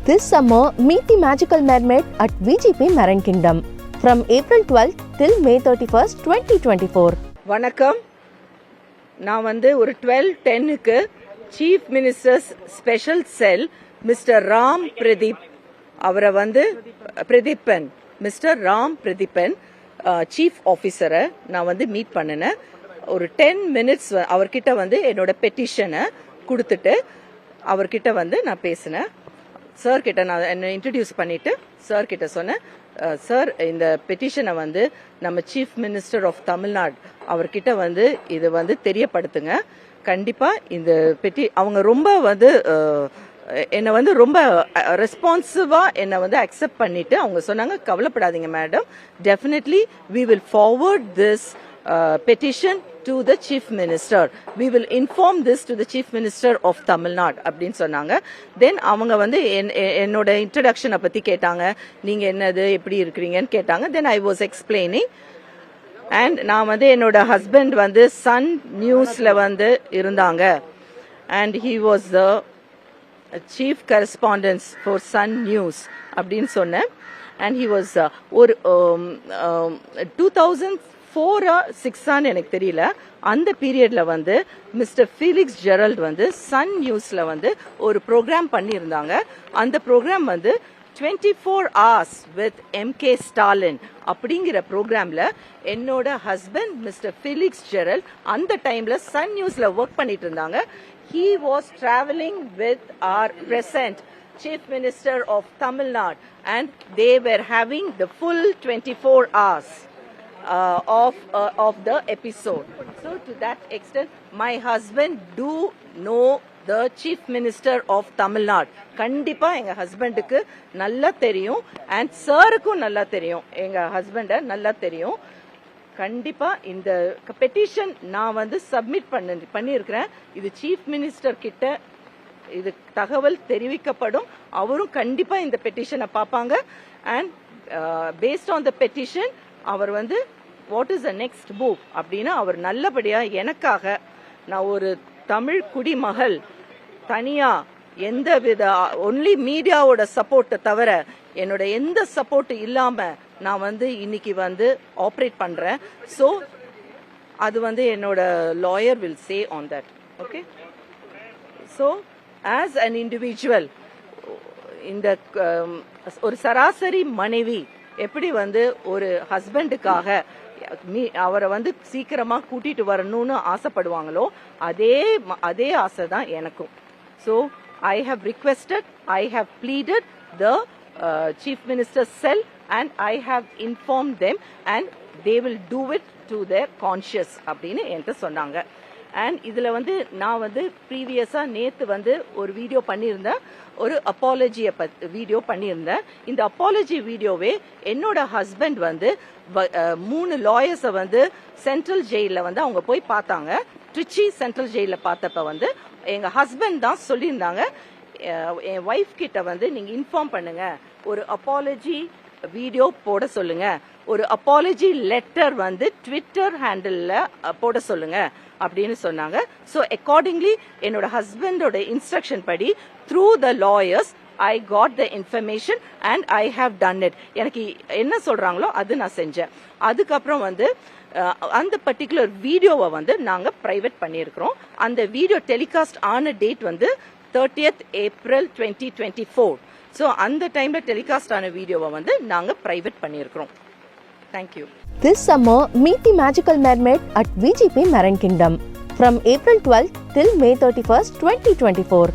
This summer, meet the magical mermaid at VGP Marine Kingdom from April 12th till May 31st, 2024. வணக்கம். நான் ஒரு 12:10க்கு chief ministers special cell mister Ram Pradeep அவரை Pradeepan mister Ram Pradeepan chief ஆஃபீஸரை நான் meet பண்ணினேன். ஒரு 10 மினிட்ஸ் அவர்கிட்ட என்னோட பெட்டிஷனை கொடுத்துட்டு அவர்கிட்ட நான் பேசினேன். சார் கிட்ட நான் என்னை இன்ட்ரடியூஸ் பண்ணிட்டு சார் கிட்ட சொன்னேன், சார் இந்த பெட்டிஷனை நம்ம சீஃப் மினிஸ்டர் ஆஃப் தமிழ்நாடு அவர்கிட்ட இது தெரியப்படுத்துங்க. கண்டிப்பா இந்த அவங்க ரொம்ப என்னை ரொம்ப ரெஸ்பான்சிவா என்னை அக்செப்ட் பண்ணிட்டு அவங்க சொன்னாங்க, கவலைப்படாதீங்க madam, definitely we will forward this petition to the chief minister. We will inform this to the chief minister of Tamil Nadu அப்படின்னு சொன்னாங்க. தென் அவங்க என்னோட இன்ட்ரடக்ஷனை பத்தி கேட்டாங்க, நீங்க என்னது எப்படி இருக்கிறீங்கன்னு கேட்டாங்க. Then I was explaining. And நான் என்னோட ஹஸ்பண்ட் சன் நியூஸ்ல இருந்தாங்க. And he was the chief correspondence for Sun News அப்படின்னு சொன்னேன். அண்ட் ஹி வாஸ் ஒரு 2004-06 எனக்கு தெரியல, அந்த பீரியட்ல மிஸ்டர் ஃபீலிக்ஸ் ஜெரல்ட் சன் நியூஸ்ல ஒரு ப்ரோக்ராம் பண்ணியிருந்தாங்க. அந்த programme 24 hours with MK Stalin அப்படிங்கிற ப்ரோக்ராம்ல என்னோட ஹஸ்பண்ட் மிஸ்டர் ஃபீலிக்ஸ் ஜெரல்ட் அந்த டைம்ல சன் நியூஸ்ல ஒர்க் பண்ணிட்டு இருந்தாங்க. He was traveling with our present Chief Minister of Tamil Nadu and they were having the full 24 hours of the episode. So to that extent, my husband do know the Chief Minister of Tamil Nadu. கண்டிப்பா எங்க ஹஸ்பண்டுக்கு நல்லா தெரியும், and சாருக்கும் நல்லா தெரியும், எங்க ஹஸ்பண்ட நல்லா தெரியும். கண்டிப்பா இந்த பெட்டிஷன் நான் சப்மிட் பண்ணியிருக்கிறேன். இது சீஃப் மினிஸ்டர் கிட்ட இது தகவல் தெரிவிக்கப்படும். அவரும் கண்டிப்பா இந்த பெட்டிஷனை பார்ப்பாங்க. And based on the petition அவர் what is the next move அப்படின்னு அவர் நல்லபடியா எனக்காக, நான் ஒரு தமிழ் குடிமகள், தனியா எந்த வித ஒன்லி மீடியாவோட சப்போர்ட்டை தவிர என்னோட எந்த சப்போர்ட் இல்லாம நான் இன்னைக்கு ஆப்ரேட் பண்றேன். ஸோ அது என்னோட lawyer will say on that. Okay, so as an individual, இந்த ஒரு சராசரி மனைவி எப்படி ஒரு ஹஸ்பண்டுக்காக அவரை சீக்கிரமா கூட்டிட்டு வரணும்னு ஆசைப்படுவாங்களோ அதே ஆசை தான் எனக்கும். So I have requested, I have pleaded the chief minister cell and I have inform them and they will do it to their conscious அப்படின்னு என்கிட்ட சொன்னாங்க. அண்ட் இதுல நான் ப்ரீவியஸா நேத்து ஒரு வீடியோ பண்ணியிருந்தேன், ஒரு அப்பாலஜியை வீடியோ பண்ணியிருந்தேன். இந்த அப்பாலஜி வீடியோவே என்னோட ஹஸ்பண்ட் 3 லாயர்ஸை சென்ட்ரல் ஜெயில அவங்க போய் பார்த்தாங்க. ட்ரிச்சி சென்ட்ரல் ஜெயில பார்த்தப்ப எங்க ஹஸ்பண்ட் தான் சொல்லியிருந்தாங்க, என் ஒய்ஃப் கிட்ட நீங்க இன்ஃபார்ம் பண்ணுங்க, ஒரு அப்பாலஜி வீடியோ போட சொல்லுங்க, ஒரு அப்பாலஜி லெட்டர் ட்விட்டர் ஹேண்டில்ல போட சொல்லுங்க அப்படின்னு சொன்னாங்க. ஸோ அக்கார்டிங்லி என்னோட ஹஸ்பண்டோட இன்ஸ்ட்ரக்ஷன் படி through the lawyers I got the information and I have done it. எனக்கு என்ன சொல்றாங்களோ அது நான் செஞ்சேன். அதுக்கப்புறம் அந்த பர்டிகுலர் வீடியோவை நாங்க பிரைவேட் பண்ணியிருக்கிறோம். அந்த வீடியோ டெலிகாஸ்ட் ஆன டேட் 30th April 2024. ஸோ அந்த டைம்ல டெலிகாஸ்ட் ஆன வீடியோவை நாங்க பிரைவேட் பண்ணியிருக்கிறோம். Thank you. This summer, meet the magical mermaid at VGP Marine Kingdom from April 12th till May 31st, 2024.